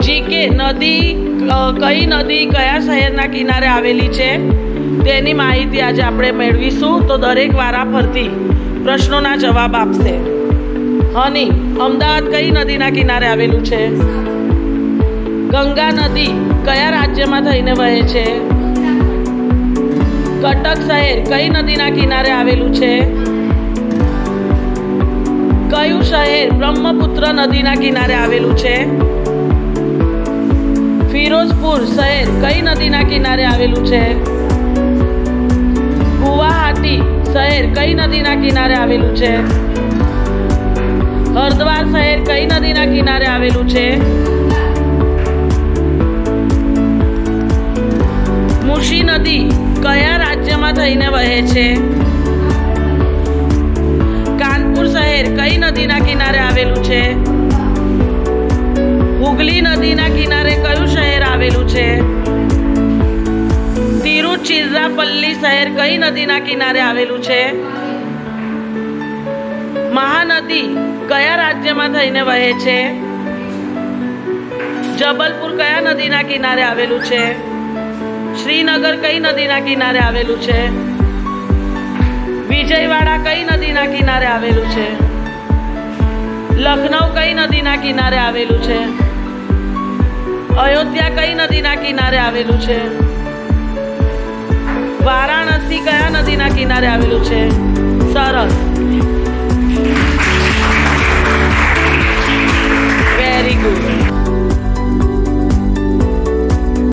GK નદી કઈ નદી કયા શહેરના કિનારે આવેલી છે તેની માહિતી આજે આપણે મેળવીશું. તો દરેક વારાફરતી પ્રશ્નોના જવાબ આપશે. હની, અમદાવાદ કઈ નદીના કિનારે આવેલું છે? ગંગા નદી કયા રાજ્યમાં થઈને વહે છે? કટક શહેર કઈ નદીના કિનારે આવેલું છે? કયું શહેર બ્રહ્મપુત્ર નદીના કિનારે આવેલું છે? ફિરોઝપુર શહેર કઈ નદીના કિનારે આવેલું છે? ગુવાહાટી શહેર કઈ નદીના કિનારે આવેલું છે? હરદ્વાર શહેર કઈ નદીના કિનારે આવેલું છે? મુશી નદી કયા રાજ્યમાં થઈને વહે છે? કાનપુર શહેર કઈ નદીના કિનારે આવેલું છે? હુગલી નદીના કિનારે કયું શહેર આવેલું છે? તિરુચિરાપલ્લી શહેર કઈ નદીના કિનારે આવેલું છે? મહાનદી કયા રાજ્યમાં થઈને વહે છે? જબલપુર કયા નદીના કિનારે આવેલું છે? શ્રીનગર કઈ નદીના કિનારે આવેલું છે? વિજયવાડા કઈ નદીના કિનારે આવેલું છે? લખનઉ કઈ નદીના કિનારે આવેલું છે? અયોધ્યા કઈ નદીના કિનારે આવેલું છે? વારાણસી કયા નદીના કિનારે આવેલું છે? સરસ.